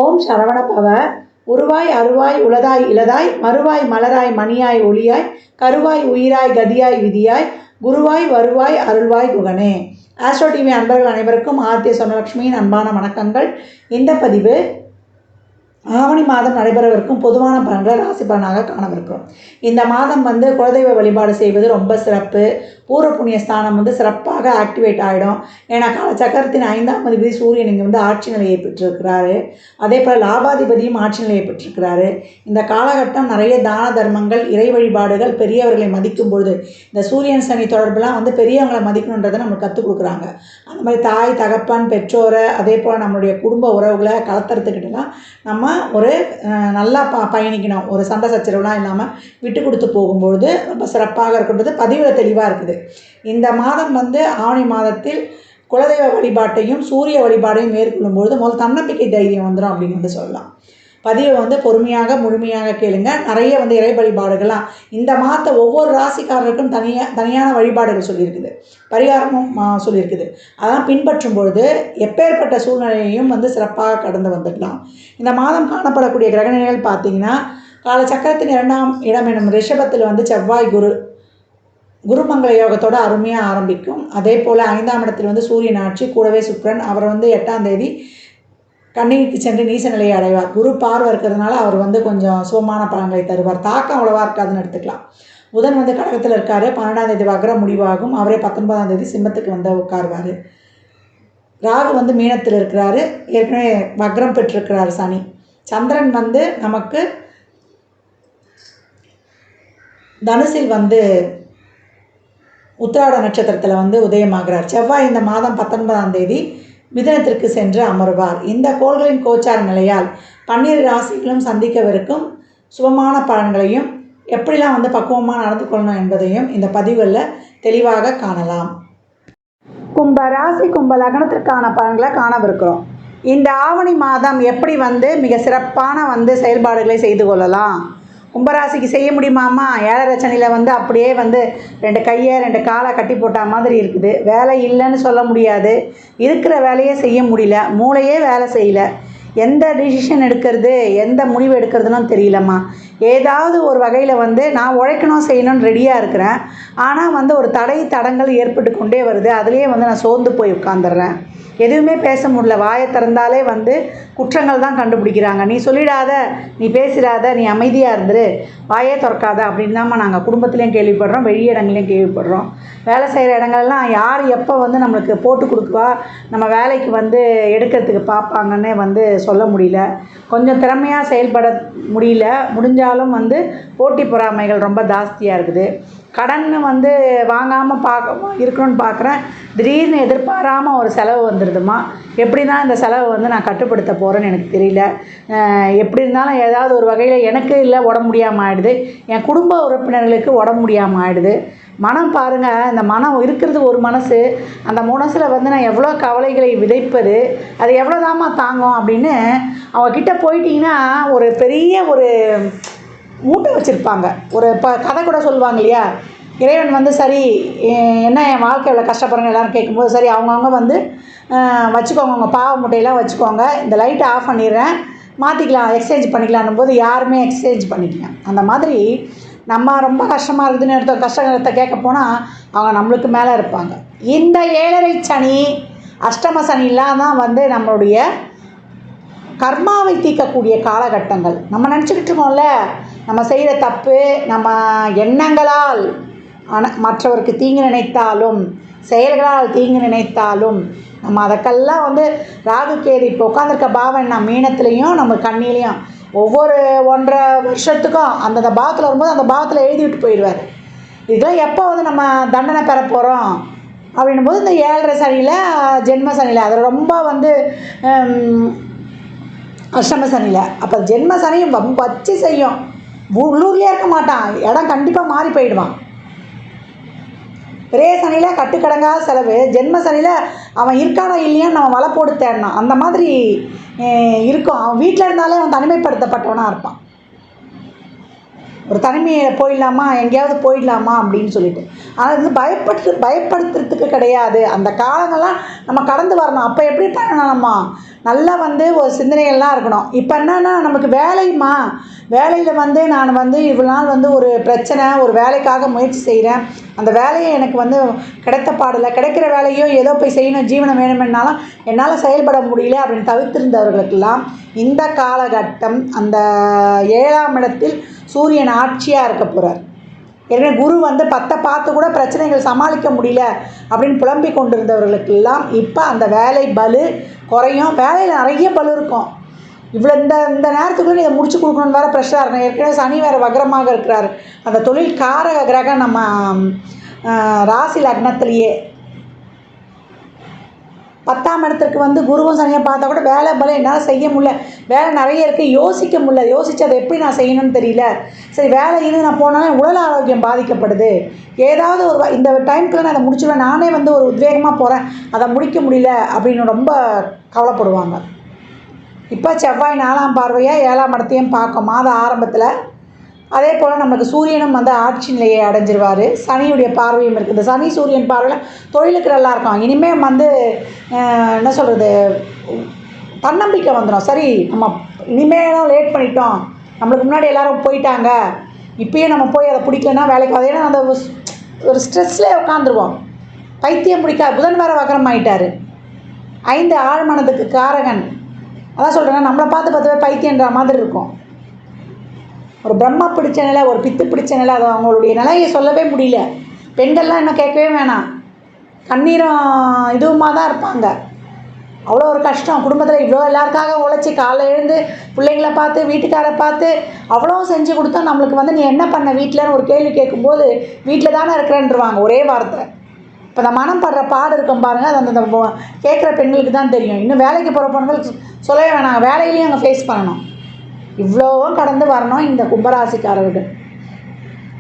ஓம் சரவணபவ. உருவாய் அருவாய் உளதாய் இளதாய் மறுவாய் மலராய் மணியாய் ஒளியாய் கருவாய் உயிராய் கதியாய் விதியாய் குருவாய் வருவாய் அருள்வாய் குகனே. ஆஸ்ட்ரோ டிவி அன்பர்கள் அனைவருக்கும் ஆர்த்திய சொர்ணலட்சுமியின் அன்பான வணக்கங்கள். இந்த பதிவு ஆவணி மாதம் நடைபெறவிருக்கும் பொதுவான பலன்களை ராசி பலனாக காணவிருக்கிறோம். இந்த மாதம் குலதெய்வ வழிபாடு செய்வது ரொம்ப சிறப்பு. பூர்வ புண்ணிய ஸ்தானம் சிறப்பாக ஆக்டிவேட் ஆகிடும். ஏன்னா காலச்சக்கரத்தின் 5ஆம் அதிபதி சூரியன் இங்கே ஆட்சி நிலையை பெற்றிருக்கிறாரு. அதே போல் லாபாதிபதியும் ஆட்சி நிலையை பெற்றிருக்கிறாரு. இந்த காலகட்டம் நிறைய தான தர்மங்கள், இறை வழிபாடுகள், பெரியவர்களை மதிக்கும் பொழுது இந்த சூரியன் சனி தொடர்புலாம் பெரியவங்களை மதிக்கணுன்றதை நம்மளுக்கு கற்றுக் கொடுக்குறாங்க. அந்த மாதிரி தாய் தகப்பன் பெற்றோரை, அதே போல் நம்மளுடைய குடும்ப உறவுகளை கலத்துறதுக்கிட்டலாம் நம்ம ஒரு நல்லா பயணிக்கணும். ஒரு சண்டை சச்சரவுலாம் இல்லாமல் விட்டு கொடுத்து போகும்பொழுது ரொம்ப சிறப்பாக இருக்கின்றது. பதிவில் தெளிவாக இருக்குது. இந்த மாதம் ஆவணி மாதத்தில் குலதெய்வ வழிபாட்டையும் சூரிய வழிபாடையும் மேற்கொள்ளும்பொழுது முதல் தன்னம்பிக்கை தைரியம் வந்துடும் அப்படின்னு சொல்லலாம். பதிவை பொறுமையாக முழுமையாக கேளுங்க. நிறைய இறை வழிபாடுகள்லாம் இந்த மாதத்தை ஒவ்வொரு ராசிக்காரருக்கும் தனியான வழிபாடுகள் சொல்லியிருக்குது, பரிகாரமும் சொல்லியிருக்குது. அதெல்லாம் பின்பற்றும் பொழுது எப்பேற்பட்ட சூழ்நிலையையும் சிறப்பாக கடந்து வந்துடலாம். இந்த மாதம் காணப்படக்கூடிய கிரகநிலைகள் பார்த்திங்கன்னா, காலச்சக்கரத்தின் 2ஆம் இடம் எனும் ரிஷபத்தில் செவ்வாய் குருமங்கள யோகத்தோடு அருமையாக ஆரம்பிக்கும். அதே போல் 5ஆம் இடத்தில் சூரியன் ஆட்சி, கூடவே சுக்கிரன். அவர் 8ஆம் தேதி கன்னிக்கு சென்று நீச நிலையை அடைவார். குரு பார்வை இருக்கிறதுனால அவர் கொஞ்சம் சுகமான பலன்களை தருவார். தாக்கம் அவ்வளவா இருக்காதுன்னு எடுத்துக்கலாம். புதன் கடகத்தில் இருக்கார். 12ஆம் தேதி வக்ரம் முடிவாகும். அவரே 19ஆம் தேதி சிம்மத்துக்கு உட்காருவார். ராகு மீனத்தில் இருக்கிறாரு. ஏற்கனவே வக்ரம் பெற்றிருக்கிறார் சனி. சந்திரன் நமக்கு தனுசில் உத்திராட நட்சத்திரத்தில் உதயமாகிறார். செவ்வாய் இந்த மாதம் 19ஆம் தேதி மிதுனத்திற்கு சென்று அமர்வார். இந்த கோள்களின் கோச்சார நிலையால் 12 ராசிகளும் சந்திக்கவிருக்கும் சுபமான பலன்களையும் எப்படிலாம் பக்குவமாக நடந்து கொள்ளணும் என்பதையும் இந்த பதிவுகளில் தெளிவாக காணலாம். கும்ப ராசி கும்ப லக்னத்திற்கான பலன்களை காணவிருக்கிறோம். இந்த ஆவணி மாதம் எப்படி மிக சிறப்பான செயல்பாடுகளை செய்து கொள்ளலாம். கும்பராசிக்கு செய்ய முடியுமாம்மா? 7 சனியில் அப்படியே 2 கையை 2 காலை கட்டி போட்ட மாதிரி இருக்குது. வேலை இல்லைன்னு சொல்ல முடியாது, இருக்கிற வேலையே செய்ய முடியல, மூளையே வேலை செய்யலை. எந்த டிசிஷன் எடுக்கிறது, எந்த முடிவு எடுக்கிறதுனும் தெரியலம்மா. ஏதாவது ஒரு வகையில் நான் உழைக்கணும் செய்யணும்னு ரெடியாக இருக்கிறேன். ஆனால் ஒரு தடங்கள் ஏற்பட்டு கொண்டே வருது. அதுலேயே நான் சோர்ந்து போய் உட்காந்துடுறேன். எதுவுமே பேச முடியல. வாயை திறந்தாலே குற்றங்கள் தான் கண்டுபிடிக்கிறாங்க. நீ சொல்லிடாத, நீ பேசிடாத, நீ அமைதியாக இருந்துரு, வாயே திறக்காத அப்படின்னு தான் நாங்கள் குடும்பத்துலேயும் கேள்விப்படுறோம், வெளியிடங்களையும் கேள்விப்படுறோம். வேலை செய்கிற இடங்கள்லாம் யார் எப்போ நம்மளுக்கு போட்டு கொடுக்குவா, நம்ம வேலைக்கு எடுக்கிறதுக்கு பார்ப்பாங்கன்னே சொல்ல முடியல. கொஞ்சம் திறமையாக செயல்பட முடியல. முடிஞ்சாலும் போட்டி பொறாமைகள் ரொம்ப ஜாஸ்தியாக இருக்குது. கடன் வாங்காமல் இருக்கணும்னு பார்க்குறேன். திடீர்னு எதிர்பாராமல் ஒரு செலவு வந்துடுதுமா. எப்படி தான் இந்த செலவை நான் கட்டுப்படுத்த போகிறேன்னு எனக்கு தெரியல. எப்படி இருந்தாலும் ஏதாவது ஒரு வகையில் எனக்கு இல்லை உடம்பு முடியாமல் ஆகிடுது, என் குடும்ப உறுப்பினர்களுக்கு உடம்பு முடியாமல் ஆகிடுது. மனம் பாருங்கள், இந்த மனம் இருக்கிறது ஒரு மனசு. அந்த மனசில் நான் எவ்வளோ கவலைகளை விதைப்பது, அது எவ்வளோ தாம்மா தாங்கும் அப்படின்னு அவங்கக்கிட்ட போயிட்டிங்கன்னா ஒரு பெரிய ஒரு மூட்டை வச்சுருப்பாங்க. ஒரு கதை கூட சொல்லுவாங்க இல்லையா, இறைவன் சரி என்ன என் வாழ்க்கை எவ்வளோ கஷ்டப்படுறேன்னு எல்லோரும் கேட்கும்போது, சரி அவங்கவுங்க வச்சுக்கோங்க, உங்கள் பாவ மூட்டையெல்லாம் வச்சுக்கோங்க, இந்த லைட்டை ஆஃப் பண்ணிடுறேன், மாற்றிக்கலாம், எக்ஸ்சேஞ்ச் பண்ணிக்கலான்னும் போது யாருமே எக்ஸ்சேஞ்ச் பண்ணிக்கலாம். அந்த மாதிரி நம்ம ரொம்ப கஷ்டமாக இருக்குதுன்னு எடுத்த கஷ்டத்தை கேட்க போனால் அவங்க நம்மளுக்கு மேலே இருப்பாங்க. இந்த 7.5 சனி அஷ்டம சனிலாம் தான் நம்மளுடைய கர்மாவை தீர்க்கக்கூடிய காலகட்டங்கள். நம்ம நினச்சிக்கிட்டு இருக்கோம்ல, நம்ம செய்கிற தப்பு நம்ம எண்ணங்களால் மற்றவருக்கு தீங்கு நினைத்தாலும் செயல்களால் தீங்கு நினைத்தாலும் நம்ம அதற்கெல்லாம் ராகு கேது இப்போ உட்காந்துருக்க பாவம் நான் மீனத்துலேயும் நம்ம கண்ணிலையும் ஒவ்வொரு 1.5 வருஷத்துக்கும் அந்தந்த பாவத்தில் வரும்போது அந்த பாவத்தில் எழுதி விட்டு போயிடுவார். இதெல்லாம் எப்போ நம்ம தண்டனை பெற போகிறோம் அப்படின்னும் போது இந்த 7.5 சனியில் ஜென்ம சனியில் அது ரொம்ப அஷ்டம சனியில். அப்போ ஜென்ம சனியும் வச்சு செய்யும். உள்ளூர்லேயே இருக்க மாட்டான், இடம் கண்டிப்பாக மாறி போயிடுவான். ஒரே சனியில் கட்டுக்கடங்காத செலவு. ஜென்ம சனியில் அவன் இருக்கானோ இல்லையான்னு நம்ம வலை போட்டு தேடினான். அந்த மாதிரி இருக்கும். அவன் வீட்டில் இருந்தாலே அவன் தனிமைப்படுத்தப்பட்டவனாக இருப்பான். ஒரு தனிமையில் போயிடலாமா, எங்கேயாவது போயிடலாமா அப்படின்னு சொல்லிட்டு. ஆனால் வந்து பயப்படுத்துறதுக்கு கிடையாது. அந்த காலங்கள்லாம் நம்ம கடந்து வரணும். அப்போ எப்படி பண்ணணும்மா, நல்லா வந்து ஒரு சிந்தனைகள்லாம் இருக்கணும். இப்போ என்னென்னா நமக்கு வேலையில் வந்து நான் வந்து இவ்வளோ நாள் வந்து ஒரு பிரச்சனை, ஒரு வேலைக்காக முயற்சி செய்கிறேன், அந்த வேலையை எனக்கு வந்து கிடைத்த பாடலை, கிடைக்கிற வேலையோ ஏதோ போய் செய்யணும், ஜீவனம் வேணுமென்னாலும் என்னால் செயல்பட முடியல அப்படின்னு தவிர்த்திருந்தவர்களுக்கெல்லாம் இந்த காலகட்டம் அந்த 7ஆம் இடத்தில் சூரியன் ஆட்சியாக இருக்க போகிறார். ஏற்கனவே குரு வந்து 10 பார்த்து கூட பிரச்சனைகள் சமாளிக்க முடியல அப்படின்னு புலம்பிக் கொண்டிருந்தவர்களுக்கெல்லாம் இப்போ அந்த வேலை பளு குறையும். வேலையில் நிறைய பளு இருக்கும். இவ்வளோ இந்த நேரத்துக்குள்ளே இதை முடிச்சு கொடுக்கணுன்னு வேறு ப்ரெஷராக இருக்கும். ஏற்கனவே சனி வேறு வக்ரமாக இருக்கிறார். அந்த தொழில் காரக கிரகம் நம்ம ராசி லக்னத்திலேயே 10ஆம் இடத்துக்கு வந்து குருவும் சனியை பார்த்தா கூட வேலை பலம் என்னால் செய்ய முடியல, வேலை நிறைய இருக்குது, யோசிக்க முடியல, யோசித்து அதை எப்படி நான் செய்யணும்னு தெரியல, சரி வேலை இருந்து நான் போனாலும் உடல் ஆரோக்கியம் பாதிக்கப்படுது, ஏதாவது ஒரு இந்த டைமுக்குள்ளே நான் அதை முடிச்சுடுவேன், நானே வந்து ஒரு உத்வேகமாக போகிறேன், அதை முடிக்க முடியல அப்படின்னு ரொம்ப கவலைப்படுவாங்க. இப்போ செவ்வாய் 4ஆம் பார்வையாக 7ஆம் இடத்தையும் பார்க்கும் மாத ஆரம்பத்தில். அதே போல் நம்மளுக்கு சூரியனும் வந்து ஆட்சி நிலையை அடைஞ்சிருவார். சனியுடைய பார்வையும் இருக்குது. இந்த சனி சூரியன் பார்வையில் தொழிலுக்கு நல்லா இருக்கும். இனிமேல் வந்து என்ன சொல்கிறது, தன்னம்பிக்கை வந்துடும். சரி நம்ம இனிமேலும் லேட் பண்ணிட்டோம், நம்மளுக்கு முன்னாடி எல்லோரும் போயிட்டாங்க, இப்போயே நம்ம போய் அதை பிடிக்கலன்னா வேலைக்கு ஆகுது. ஏன்னா அந்த ஒரு ஸ்ட்ரெஸ்லேயே உட்காந்துருவோம். பைத்தியம் பிடிக்காது. புதன் வேறு வக்கரம் ஆகிட்டார். 5 ஆழ்மனதுக்கு காரகன். அதான் சொல்கிறேன், நம்மளை பார்த்து பேர் பைத்தியன்ற மாதிரி இருக்கும். ஒரு பிரம்ம பிடிச்ச நிலை, ஒரு பித்து பிடிச்ச நிலை, அது அவங்களுடைய நிலையை சொல்லவே முடியல. பெண்கள்லாம் இன்னும் கேட்கவே வேணாம், கண்ணீரும் இதுவுமாக தான் இருப்பாங்க. அவ்வளோ ஒரு கஷ்டம் குடும்பத்தில். இவ்வளோ எல்லாருக்காக உழைச்சி காலைல எழுந்து பிள்ளைங்கள பார்த்து வீட்டுக்காரை பார்த்து அவ்வளோ செஞ்சு கொடுத்தா நம்மளுக்கு வந்து நீ என்ன பண்ண வீட்டில்னு ஒரு கேள்வி கேட்கும்போது வீட்டில் தானே இருக்கிறேன்ருவாங்க ஒரே வார்த்தை. இப்போ இந்த மனம் படுற பாடு இருக்கும் பாருங்கள், அது அந்த கேட்குற பெண்களுக்கு தான் தெரியும். இன்னும் வேலைக்கு போகிற பெண்களுக்கு சொல்லவே வேணாங்க, வேலையிலையும் அங்கே ஃபேஸ் பண்ணணும். இவ்வளோவும் கடந்து வரணும் இந்த கும்பராசிக்காரர்கள்.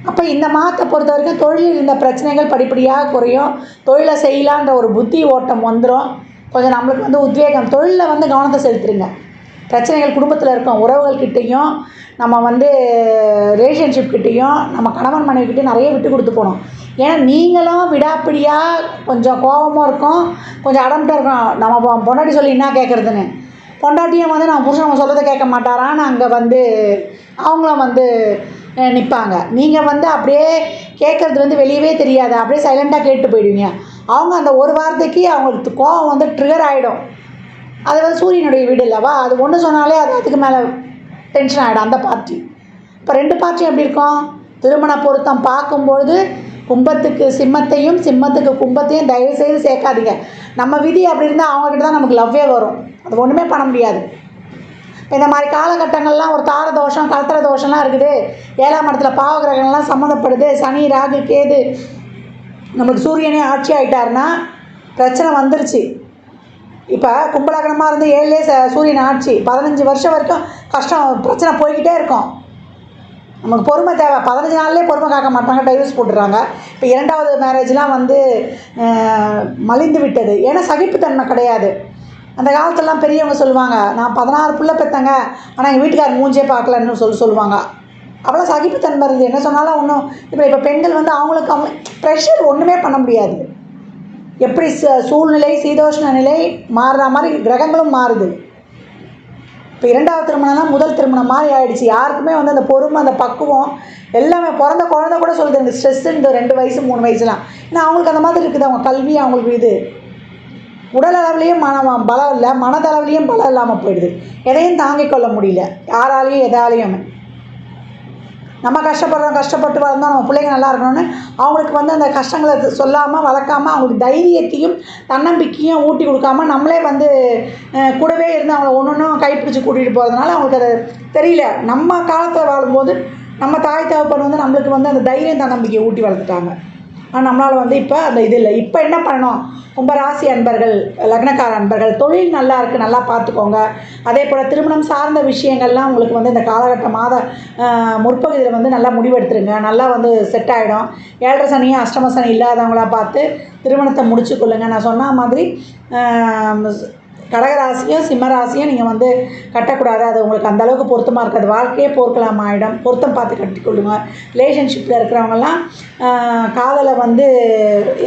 அப்போ இந்த மாதத்தை பொறுத்த வரைக்கும் தொழிலில் இந்த பிரச்சனைகள் படிப்படியாக குறையும். தொழிலை செய்யலான்ற ஒரு புத்தி ஓட்டம் வந்துடும். கொஞ்சம் நம்மளுக்கு வந்து உத்வேகம், தொழிலில் வந்து கவனத்தை செலுத்துருங்க. பிரச்சனைகள் குடும்பத்தில் இருக்கும் உறவுகள்கிட்டையும், நம்ம வந்து ரிலேஷன்ஷிப்கிட்டையும், நம்ம கணவன் மனைவிக்கிட்டையும் நிறைய விட்டு கொடுத்து போகணும். ஏன்னா நீங்களும் விடாப்பிடியாக கொஞ்சம் கோபமாக இருக்கும், கொஞ்சம் அடம்பிட்டு இருக்கும். நம்ம பொண்டாட்டி சொல்லி என்ன கேட்குறதுன்னு, பொண்டாட்டியும் வந்து நான் புருஷன் சொல்கிறத கேட்க மாட்டாரான்னு அங்கே வந்து அவங்களும் வந்து நிற்பாங்க. நீங்கள் வந்து அப்படியே கேட்குறது வந்து வெளியவே தெரியாது, அப்படியே சைலண்ட்டாக கேட்டு போயிடுவீங்க. அவங்க அந்த ஒரு வார்த்தைக்கு அவங்களுக்கு கோபம் வந்து ட்ரிகர் ஆகிடும். அது வந்து சூரியனுடைய வீடு இல்லவா, அது ஒன்று சொன்னாலே அது அதுக்கு மேலே டென்ஷன் ஆகிடும் அந்த பார்ட்டி. இப்போ 2 பார்ட்டியும் எப்படி இருக்கும், திருமண பொருத்தம் பார்க்கும்பொழுது கும்பத்துக்கு சிம்மத்தையும் சிம்மத்துக்கு கும்பத்தையும் தயவுசெய்து சேர்க்காதீங்க. நம்ம விதி அப்படி இருந்தால் அவங்கக்கிட்ட தான் நமக்கு லவ்வே வரும், அது ஒன்றுமே பண்ண முடியாது. இப்போ இந்த மாதிரி காலகட்டங்கள்லாம் ஒரு தார தோஷம் கலத்திர தோஷம்லாம் இருக்குது, 7ஆம் இடத்துல பாவகிரகங்கள்லாம் சம்மந்தப்படுது, சனி ராகு கேது, நம்மளுக்கு சூரியனே ஆட்சி ஆகிட்டாருன்னா பிரச்சனை வந்துருச்சு. இப்போ கும்பலகனமாக இருந்து 7லே சூரியன் ஆட்சி 15 வருஷம் வரைக்கும் கஷ்டம் பிரச்சனை போய்கிட்டே இருக்கும். நமக்கு பொறுமை தேவை. 15 நாள்லேயே பொறுமை காக்க மாட்டாங்க, டைவர்ஸ் போட்டுடுறாங்க. இப்போ 2வது மேரேஜ்லாம் வந்து மலிந்து விட்டது. ஏன்னா சகிப்புத்தன்மை கிடையாது. அந்த காலத்துலலாம் பெரியவங்க சொல்லுவாங்க, நான் 16 பிள்ளை பெற்றேங்க, ஆனால் எங்கள் வீட்டுக்காரர் மூஞ்சே பார்க்கலன்னு சொல்லுவாங்க. அவ்வளோ சகிப்புத்தன்மை இருக்குது. என்ன சொன்னாலும் ஒன்றும் இப்போ பெண்கள் வந்து அவங்க ப்ரெஷர் ஒன்றுமே பண்ண முடியாது. எப்படி சூழ்நிலை சீதோஷ்ண நிலை மாறுற மாதிரி கிரகங்களும் மாறுது. இப்போ 2வது திருமணம்லாம் முதல் திருமணம் மாதிரி ஆகிடுச்சு. யாருக்குமே வந்து அந்த பொறுமை, அந்த பக்குவம் எல்லாமே பிறந்த குழந்தை கூட சொல்லுது எனக்கு ஸ்ட்ரெஸ்ஸு இந்த 2 வயசு 3 வயசுலாம். ஏன்னா அவங்களுக்கு அந்த மாதிரி இருக்குது, அவங்க கல்வி அவங்களுக்கு இது. உடல் அளவுலேயும் பலம் இல்லை, மனதளவுலேயும் பலம் இல்லாமல் போயிடுது. எதையும் தாங்கிக் கொள்ள முடியல யாராலையும் எதாலையும். நம்ம கஷ்டப்பட்டு வளர்ந்தோம், நம்ம பிள்ளைங்க நல்லா இருக்கணும்னு அவங்களுக்கு வந்து அந்த கஷ்டங்களை சொல்லாமல் வளர்க்காமல் அவங்களுக்கு தைரியத்தையும் தன்னம்பிக்கையும் ஊட்டி கொடுக்காம நம்மளே வந்து கூடவே இருந்து அவங்கள ஒன்றும் கைப்பிடிச்சி கூட்டிகிட்டு போகிறதுனால அவங்களுக்கு அது தெரியல. நம்ம காலத்தில் வாழும்போது நம்ம தாய் தகப்பன் வந்து நம்மளுக்கு வந்து அந்த தைரியம் தன்னம்பிக்கையை ஊட்டி வளர்த்துட்டாங்க. ஆனால் நம்மளால் வந்து இப்போ அந்த இது இல்லை. இப்போ என்ன பண்ணணும், கும்பராசி அன்பர்கள், லக்னக்கார அன்பர்கள், தொழில் நல்லா இருக்குது, நல்லா பார்த்துக்கோங்க. அதே போல் திருமணம் சார்ந்த விஷயங்கள்லாம் உங்களுக்கு வந்து இந்த காலகட்ட மாத முற்பகுதியில் வந்து நல்லா முடிவெடுத்துருங்க, நல்லா வந்து செட் ஆகிடும். 7.5 சனியும் அஷ்டம சனி இல்லாதவங்களாக பார்த்து திருமணத்தை முடிச்சு கொள்ளுங்கள். நான் சொன்ன மாதிரி கடகராசியும் சிம்மராசியும் நீங்கள் வந்து கட்டக்கூடாது. அது உங்களுக்கு அந்தளவுக்கு பொருத்தமாக இருக்காது. வாழ்க்கையே போர்க்களமாயிடும். பொருத்தம் பார்த்து கட்டிக்கொள்ளுங்க. ரிலேஷன்ஷிப்பில் இருக்கிறவங்கலாம் காதலை வந்து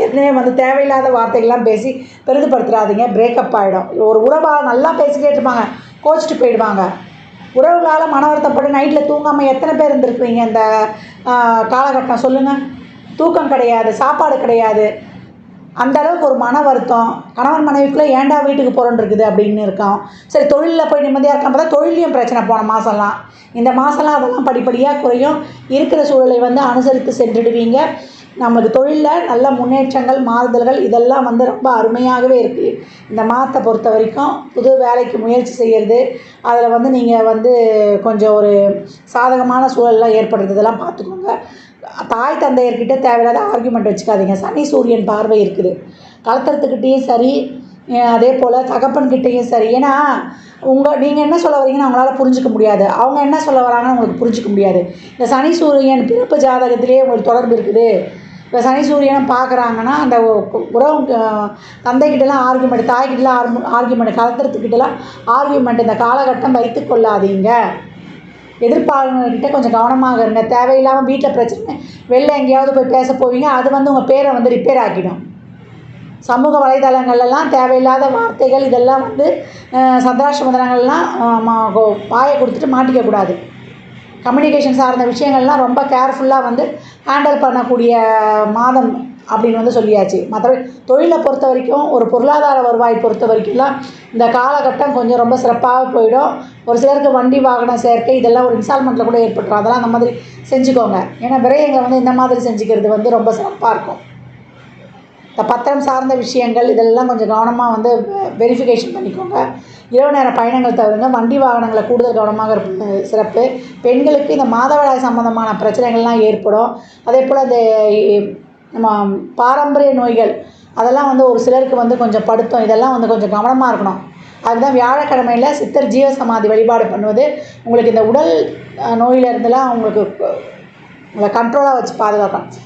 ஏற்கனவே வந்து தேவையில்லாத வார்த்தைகள்லாம் பேசி பெரிதுபடுத்துறாதீங்க. பிரேக்கப் ஆகிடும். ஒரு உறவாக நல்லா பேசிக்கிட்டே இருப்பாங்க, கோச்சிட்டு போயிடுவாங்க. உறவுகளால் மன வருத்தப்பட்டு நைட்டில் தூங்காமல் எத்தனை பேர் இருந்திருக்குறீங்க இந்த காலகட்டம் சொல்லுங்கள். தூக்கம் கிடையாது, சாப்பாடு கிடையாது, அந்தளவுக்கு ஒரு மன வருத்தம். கணவன் மனைவிக்குள்ளே ஏன்டா வீட்டுக்கு போகிறோன்னு இருக்குது அப்படின்னு இருக்கோம். சரி, தொழிலில் போய் நிம்மதியாக இருக்காம பார்த்தா தொழிலையும் பிரச்சனை போன மாதம்லாம். இந்த மாதம்லாம் அதெல்லாம் படிப்படியாக குறையும். இருக்கிற சூழலை வந்து அனுசரித்து சென்றுடுவீங்க. நமக்கு தொழிலில் நல்ல முன்னேற்றங்கள், மாறுதல்கள் இதெல்லாம் வந்து ரொம்ப அருமையாகவே இருக்குது. இந்த மாதத்தை பொறுத்த வரைக்கும் புது வேலைக்கு முயற்சி செய்கிறது, அதில் வந்து நீங்கள் வந்து கொஞ்சம் ஒரு சாதகமான சூழல்லாம் ஏற்படுறது இதெல்லாம் பார்த்துக்கோங்க. தாய் தந்தையர்கிட்ட தேவையில்லாத ஆர்கியூமெண்ட் வச்சுக்காதீங்க. சனி சூரியன் பார்வை இருக்குது. கலத்திரத்துக்கிட்டேயும் சரி, அதே போல் தகப்பன்கிட்டேயும் சரி. ஏன்னா நீங்கள் என்ன சொல்ல வரீங்கன்னு அவங்களால புரிஞ்சிக்க முடியாது, அவங்க என்ன சொல்ல வராங்கன்னு உங்களுக்கு புரிஞ்சிக்க முடியாது. இந்த சனி சூரியன் பிறப்பு ஜாதகத்திலே உங்களுக்கு தொடர்பு இருக்குது. இப்போ சனி சூரியனை பார்க்குறாங்கன்னா அந்த உறவு தந்தைக்கிட்டலாம் ஆர்கியூமெண்ட், தாய்கிட்டலாம் ஆர்கியூமெண்ட், கலத்திரத்துக்கிட்டலாம் ஆர்கியூமெண்ட் இந்த காலகட்டம் வைத்து கொள்ளாதீங்க. எதிர்ப்பாளர்கிட்ட கொஞ்சம் கவனமாக இருங்க. தேவையில்லாமல் வீட்டில் பிரச்சனை, வெளில எங்கேயாவது போய் பேச போவீங்க, அது வந்து உங்கள் பேரை வந்து ரிப்பேர் ஆக்கிடும். சமூக வலைதளங்கள்லாம் தேவையில்லாத வார்த்தைகள் இதெல்லாம் வந்து சந்திராஷ்டமதனங்கள்லாம் வாயை கொடுத்துட்டு மாட்டிக்கக்கூடாது. கம்யூனிகேஷன் சார்ந்த விஷயங்கள்லாம் ரொம்ப கேர்ஃபுல்லாக வந்து ஹேண்டில் பண்ணக்கூடிய மாதம் அப்படின்னு வந்து சொல்லியாச்சு. மற்றபடி தொழிலை பொறுத்த வரைக்கும், ஒரு பொருளாதார வருவாய் பொறுத்த வரைக்கும்லாம் இந்த காலகட்டம் கொஞ்சம் ரொம்ப சிறப்பாக போயிடும். ஒரு சிலருக்கு வண்டி வாகன சேர்க்கை இதெல்லாம் ஒரு இன்ஸ்டால்மெண்ட்டில் கூட ஏற்பட்டுரும். அதெல்லாம் அந்த மாதிரி செஞ்சுக்கோங்க. ஏன்னா விரயங்களை வந்து இந்த மாதிரி செஞ்சுக்கிறது வந்து ரொம்ப சிறப்பாக இருக்கும். இந்த பத்திரம் சார்ந்த விஷயங்கள் இதெல்லாம் கொஞ்சம் கவனமாக வந்து வெரிஃபிகேஷன் பண்ணிக்கோங்க. இரவு நேர பயணங்கள் தவிருங்க. வண்டி வாகனங்களை கூடுதல் கவனமாக இருப்பது சிறப்பு. பெண்களுக்கு இந்த மாதவிடாய் சம்மந்தமான பிரச்சனைகள்லாம் ஏற்படும். அதே போல் இந்த நம்ம பாரம்பரிய நோய்கள் அதெல்லாம் வந்து ஒரு சிலருக்கு வந்து கொஞ்சம் படுத்தும். இதெல்லாம் வந்து கொஞ்சம் கவனமாக இருக்கணும். அதுதான் வியாழக்கிழமையில் சித்தர் ஜீவசமாதி வழிபாடு பண்ணுவது உங்களுக்கு இந்த உடல் நோயிலிருந்துலாம் உங்களுக்கு உங்களை கண்ட்ரோலாக வச்சு பாதுகாக்கணும்.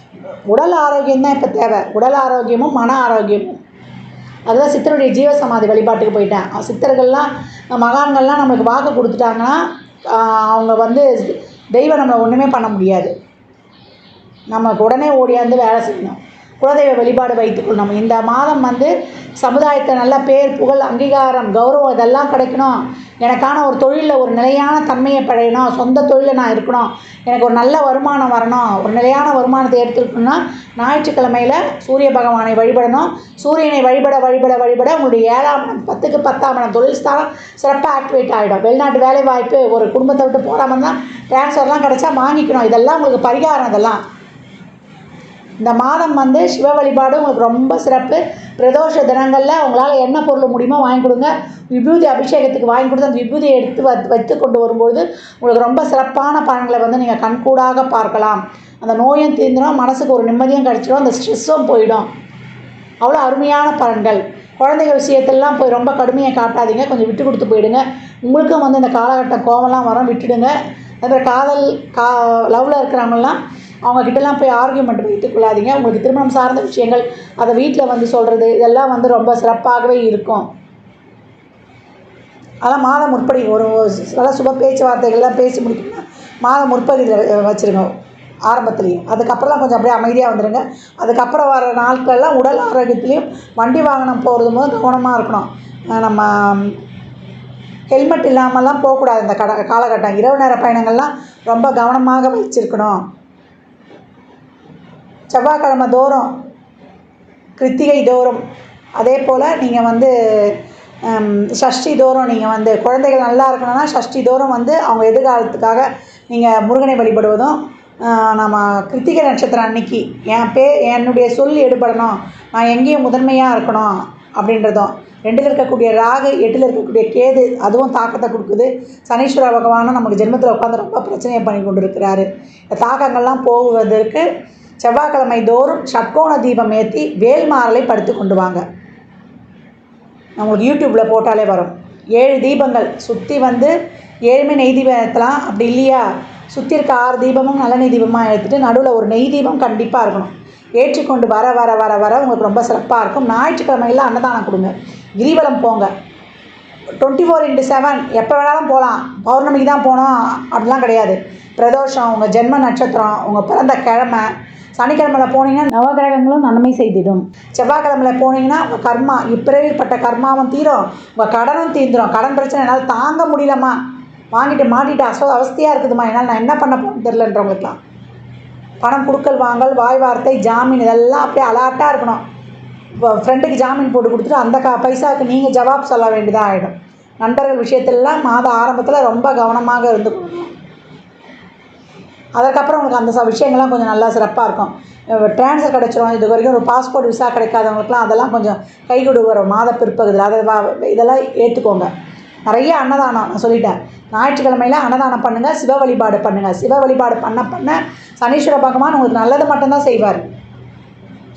உடல் ஆரோக்கியம் தான் இப்போ தேவை. உடல் ஆரோக்கியமும் மன ஆரோக்கியமும். அதுதான் சித்தருடைய ஜீவசமாதி வழிபாட்டுக்கு போயிட்டேன். சித்தர்கள்லாம் மகான்கள்லாம் நம்மளுக்கு வாக்கு கொடுத்துட்டாங்கன்னா அவங்க வந்து தெய்வம் நம்மளை ஒன்றுமே பண்ண முடியாது. நமக்கு உடனே ஓடியாந்து வேலை செய்யணும். குலதெய்வ வழிபாடு வைத்துக்கொள்ளணும். இந்த மாதம் வந்து சமுதாயத்தை நல்ல பேர், புகழ், அங்கீகாரம், கௌரவம் இதெல்லாம் கிடைக்கணும். எனக்கான ஒரு தொழிலில் ஒரு நிலையான தன்மையை படையணும். சொந்த தொழிலில் நான் இருக்கணும். எனக்கு ஒரு நல்ல வருமானம் வரணும். ஒரு நிலையான வருமானத்தை எடுத்துக்கணும்னா ஞாயிற்றுக்கிழமையில் சூரிய பகவானை வழிபடணும். சூரியனை வழிபட வழிபட வழிபட உங்களுடைய 7ஆம் இடம் 10க்கு 10ஆம் இடம் தொழில் ஸ்தானம் சிறப்பாக ஆக்டிவேட் ஆகிடும். வெளிநாட்டு வேலை வாய்ப்பு, ஒரு குடும்பத்தை விட்டு போகாமல் தான் ட்ரான்ஸ்ஃபர்லாம் கிடச்சா வாங்கிக்கணும். இதெல்லாம் உங்களுக்கு பரிகாரம். இதெல்லாம் இந்த மாதம் வந்து சிவ வழிபாடு உங்களுக்கு ரொம்ப சிறப்பு. பிரதோஷ தினங்களில் உங்களால் என்ன பொருள் முடியுமோ வாங்கி கொடுங்க. விபூதி அபிஷேகத்துக்கு வாங்கி கொடுத்து அந்த விபூதியை எடுத்து வைத்து கொண்டு வரும்பொழுது உங்களுக்கு ரொம்ப சிறப்பான பலன்களை வந்து நீங்கள் கண்கூடாக பார்க்கலாம். அந்த நோயும் தீர்ந்துடும், மனசுக்கு ஒரு நிம்மதியும் கிடச்சிடும், அந்த ஸ்ட்ரெஸ்ஸும் போயிடும். அவ்வளோ அருமையான பலன்கள். குழந்தைகள் விஷயத்திலலாம் போய் ரொம்ப கடுமையை காட்டாதீங்க. கொஞ்சம் விட்டு கொடுத்து போயிடுங்க. உங்களுக்கும் வந்து இந்த காலகட்டம் கோவம்லாம் வரும், விட்டுடுங்க. அதுமாதிரி காதல் லவ்வில் இருக்கிறவங்கலாம் அவங்கக்கிட்டலாம் போய் ஆர்கியூமெண்ட் வைத்துக் கொள்ளாதீங்க. உங்களுக்கு திருமணம் சார்ந்த விஷயங்கள் அதை வீட்டில் வந்து சொல்கிறது இதெல்லாம் வந்து ரொம்ப சிறப்பாகவே இருக்கும். அதெல்லாம் மாத முற்படி ஒரு நல்ல சுப பேச்சுவார்த்தைகள்லாம் பேசி முடிக்கணும்னா மாத முற்பதியில் வச்சுருங்க ஆரம்பத்துலேயும். அதுக்கப்புறம்லாம் கொஞ்சம் அப்படியே அமைதியாக வந்துடுங்க. அதுக்கப்புறம் வர நாட்கள்லாம் உடல் ஆரோக்கியத்துலேயும் வண்டி வாகனம் போகிறது போது கவனமாக இருக்கணும். நம்ம ஹெல்மெட் இல்லாமல்லாம் போகக்கூடாது. இந்த காலகட்டம் இரவு நேர பயணங்கள்லாம் ரொம்ப கவனமாக வச்சுருக்கணும். செவ்வாய்க்கிழமை தோறும், கிருத்திகை தோறும், அதே போல் நீங்கள் வந்து சஷ்டி தோறும் நீங்கள் வந்து குழந்தைகள் நல்லா இருக்கணும்னா சஷ்டி தோறும் வந்து அவங்க எதிர்காலத்துக்காக நீங்கள் முருகனை வழிபடுவதும், நம்ம கிருத்திகை நட்சத்திரம் அன்னைக்கு என்னுடைய சொல் எடுபடணும், நான் எங்கேயும் முதன்மையாக இருக்கணும் அப்படின்றதும். 2ல் இருக்கக்கூடிய ராகு, 8ல் இருக்கக்கூடிய கேது அதுவும் தாக்கத்தை கொடுக்குது. சனீஸ்வர பகவானும் நமக்கு ஜென்மத்தில் உட்காந்து ரொம்ப பிரச்சனையை பண்ணி கொண்டு இருக்கிறாரு. இந்த தாக்கங்கள்லாம் போவதற்கு செவ்வாய்க்கிழமை தோறும் ஷட்கோண தீபம் ஏற்றி வேல்மாறலை படுத்து கொண்டு வாங்க. நம்மளுக்கு யூடியூப்பில் போட்டாலே வரும். 7 தீபங்கள் சுற்றி வந்து 7மே நெய் தீபம் ஏற்றலாம். அப்படி இல்லையா சுற்றி இருக்க 6 தீபமும் நல்லெண்ணெய் தீபமாக எடுத்துகிட்டு நடுவில் ஒரு நெய் தீபம் கண்டிப்பாக இருக்கணும். ஏற்றிக்கொண்டு வர வர வர வர உங்களுக்கு ரொம்ப சிறப்பாக இருக்கும். ஞாயிற்றுக்கிழமையில் அன்னதானம் கொடுங்க. கிரிவலம் போங்க. 24/7 எப்போ வேணாலும் போகலாம். பௌர்ணமிக்கு தான் போகணும் அப்படிலாம் கிடையாது. பிரதோஷம், உங்கள் ஜென்ம நட்சத்திரம், உங்கள் பிறந்த கிழமை, சனிக்கிழமையில் போனீங்கன்னா நவகிரகங்களும் நன்மை செய்திடும். செவ்வாய்க்கிழமையில் போனீங்கன்னா உங்கள் கர்மா, இப்பிறவிப்பட்ட கர்மாவும் தீரும், உங்கள் கடனும் தீர்ந்துடும். கடன் பிரச்சனை என்னால் தாங்க முடியலம்மா, வாங்கிட்டு மாட்டிட்டு அவஸ்தையாக இருக்குதுமா, என்னால் நான் என்ன பண்ண போகணும்னு தெரிலன்றவங்களுக்குலாம் பணம் கொடுக்கல் வாங்கல், வாய் வார்த்தை, ஜாமீன் இதெல்லாம் அப்படியே அலர்ட்டாக இருக்கணும். இப்போ ஃப்ரெண்டுக்கு ஜாமீன் போட்டு கொடுத்துட்டு அந்த பைசாவுக்கு நீங்கள் ஜவாப் சொல்ல வேண்டியதாக ஆகிடும். நண்பர்கள் விஷயத்துலலாம் மாத ஆரம்பத்தில் ரொம்ப கவனமாக இருந்துக்கணும். அதுக்கப்புறம் உங்களுக்கு அந்த விஷயங்கள்லாம் கொஞ்சம் நல்லா சிறப்பாக இருக்கும். ட்ரான்ஸ்ஃபர் கிடச்சிரும். இது வரைக்கும் ஒரு பாஸ்போர்ட் விசா கிடைக்காதவங்களுக்குலாம் அதெல்லாம் கொஞ்சம் கை கொடுக்குற மாத பிற்பகுதியில் அதை இதெல்லாம் ஏற்றுக்கோங்க. நிறைய அன்னதானம் நான் சொல்லிட்டேன். ஞாயிற்றுக்கிழமையில் அன்னதானம் பண்ணுங்கள், சிவ வழிபாடு பண்ணுங்கள். சிவ வழிபாடு பண்ண சனீஸ்வர பகவான் உங்களுக்கு நல்லது மட்டும்தான் செய்வார்.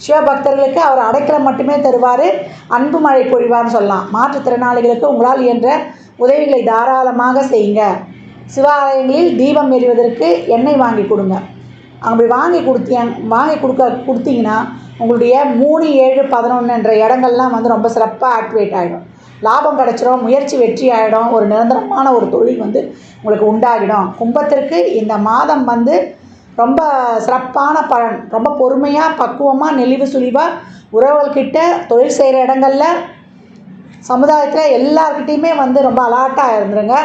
சிவபக்தர்களுக்கு அவர் அடைக்கலம் மட்டுமே தருவார், அன்பு மழை பொழிவார்னு சொல்லலாம். மாற்றுத்திறனாளிகளுக்கு உங்களால் இயன்ற உதவிகளை தாராளமாக செய்யுங்க. சிவாலயங்களில் தீபம் எரிவதற்கு எண்ணெய் வாங்கி கொடுங்க. அப்படி வாங்கி கொடுத்தீங்கன்னா உங்களுடைய 3, 7, 11 என்ற இடங்கள்லாம் வந்து ரொம்ப சிறப்பாக ஆக்டிவேட் ஆகிடும். லாபம் கிடச்சிரும், முயற்சி வெற்றி ஆகிடும், ஒரு நிரந்தரமான ஒரு தொழில் வந்து உங்களுக்கு உண்டாகிடும். கும்பத்திற்கு இந்த மாதம் வந்து ரொம்ப சிறப்பான பலன். ரொம்ப பொறுமையாக, பக்குவமாக, நெளிவு சுழிவாக உறவுகள்கிட்ட, தொழில் செய்கிற இடங்களில், சமுதாயத்தில் எல்லார்கிட்டையுமே வந்து ரொம்ப அலர்ட்டாக இருந்துருங்க.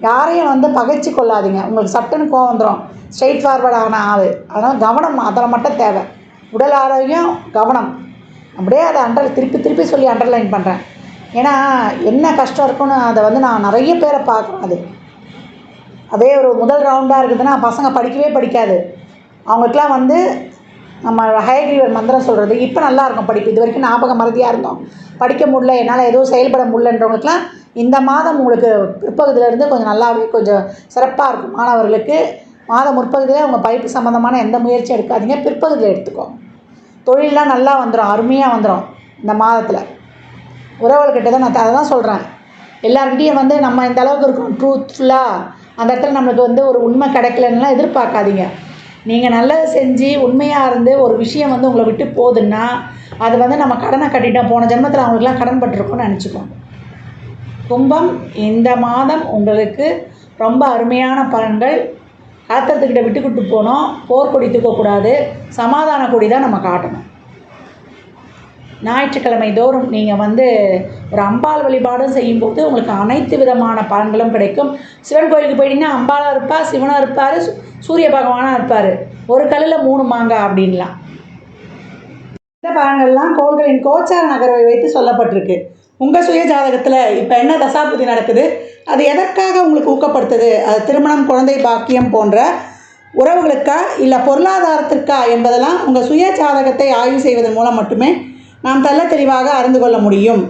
யாரையும் வந்து பகைச்சி கொள்ளாதீங்க. உங்களுக்கு சட்டுன்னு கோவம் வந்துடும். ஸ்ட்ரெயிட் ஃபார்வர்டான ஆள். அதனால் கவனம் அதில் மட்டும் தேவை. உடல் ஆரோக்கியம், கவனம். அப்படியே அதை திருப்பி சொல்லி அண்டர்லைன் பண்ணுறேன். ஏன்னா என்ன கஷ்டம் இருக்குன்னு அதை வந்து நான் நிறைய பேரை பார்க்குறேன். அதே ஒரு முதல் ரவுண்டாக இருக்குதுன்னா பசங்க படிக்கவே படிக்காது. அவங்களுக்குலாம் வந்து நம்ம ஹயக்ரீவர் மந்திரம் சொல்கிறது இப்போ நல்லாயிருக்கும் படிப்பு. இது வரைக்கும் ஞாபக மறதியாக இருந்தோம், படிக்க முடியல, என்னால் எதுவும் செயல்பட முடியலன்றவங்களுக்குலாம் இந்த மாதம் உங்களுக்கு பிற்பகுதியிலேருந்து கொஞ்சம் நல்லாவே கொஞ்சம் சிறப்பாக இருக்கும். மாணவர்களுக்கு மாத முற்பகுதியில் உங்கள் படிப்பு சம்மந்தமான எந்த முயற்சியும் எடுக்காதீங்க, பிற்பகுதியில் எடுத்துக்கோங்க. தொழிலெலாம் நல்லா வந்துடும், அருமையாக வந்துடும் இந்த மாதத்தில். உறவுகள்கிட்ட தான் நான் அதை தான் சொல்கிறேன். எல்லாருக்கிட்டையும் வந்து நம்ம இந்த அளவுக்கு இருக்கோம் ட்ரூத்ஃபுல்லாக, அந்த இடத்துல நம்மளுக்கு வந்து ஒரு உண்மை கிடைக்கலன்னா எதிர்பார்க்காதீங்க. நீங்கள் நல்லது செஞ்சு உண்மையாக இருந்து ஒரு விஷயம் வந்து உங்களை விட்டு போகுதுன்னா அது வந்து நம்ம கடனை கட்டிட்டோம், போன ஜென்மத்தில் அவங்களுக்குலாம் கடன் பட்டிருக்கோம்னு நினச்சிக்கோங்க. கும்பம், இந்த மாதம் உங்களுக்கு ரொம்ப அருமையான பலன்கள். கலத்திரத்துக்கிட்ட விட்டுக்கிட்டு போகணும், போர்க்கொடி தூக்கக்கூடாது, சமாதான கொடி தான் நம்ம காட்டணும். ஞாயிற்றுக்கிழமை தோறும் நீங்கள் வந்து ஒரு அம்பாள் வழிபாடும் செய்யும்போது உங்களுக்கு அனைத்து விதமான பலன்களும் கிடைக்கும். சிவன் கோயிலுக்கு போயிட்டீங்கன்னா அம்பாளாக இருப்பார், சிவனாக இருப்பார், சூரிய பகவானாக இருப்பார். ஒரு கல்லில் 3 மாங்காய் அப்படின்லாம். இந்த பலன்கள்லாம் கோள்களின் கோச்சார நகர்வை வைத்து சொல்லப்பட்டிருக்கு. உங்கள் சுய ஜாதகத்தில் இப்போ என்ன தசாபுதி நடக்குது, அது எதற்காக உங்களுக்கு ஊக்கப்படுத்துது, அது திருமணம், குழந்தை பாக்கியம் போன்ற உறவுகளுக்கா இல்லை பொருளாதாரத்திற்கா என்பதெல்லாம் உங்கள் சுய ஜாதகத்தை ஆய்வு செய்வதன் மூலம் மட்டுமே நாம் தெளிவாக அறிந்து கொள்ள முடியும்.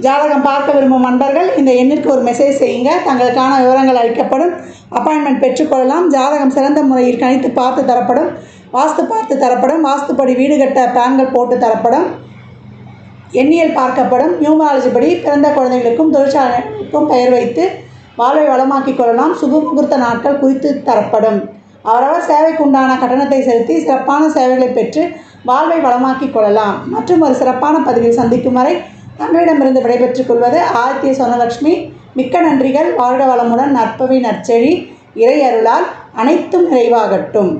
ஜாதகம் பார்க்க விரும்பும் நண்பர்கள் இந்த எண்ணிற்கு ஒரு மெசேஜ் செய்யுங்க. தங்களுக்கான விவரங்கள் அளிக்கப்படும். அப்பாயின்மெண்ட் பெற்றுக்கொள்ளலாம். ஜாதகம் சிறந்த முறையில் கணித்து பார்த்து தரப்படும். வாஸ்து பார்த்து தரப்படும். வாஸ்துப்படி வீடு கட்ட பிளான்கள் போட்டு தரப்படும். எண்ணியல் பார்க்கப்படும். நியூமராலஜி படி பிறந்த குழந்தைகளுக்கும் தொழிற்சாலைகளுக்கும் பெயர் வைத்து வாழ்வை வளமாக்கிக் கொள்ளலாம். சுப முகூர்த்த நாட்கள் குறித்து தரப்படும். அவரவர் சேவைக்கு உண்டான கட்டணத்தை செலுத்தி சிறப்பான சேவைகளை பெற்று வாழ்வை வளமாக்கிக் கொள்ளலாம். மற்றும் ஒரு சிறப்பான பதிவில் சந்திக்கும் வரை தங்களிடமிருந்து விடைபெற்றுக் கொள்வது ஆதித்ய சொர்ணலக்ஷ்மி. மிக்க நன்றிகள். வாழ்க வளமுடன். நற்பவி நற்செழி. இறை அருளால் அனைத்தும் நிறைவாகட்டும்.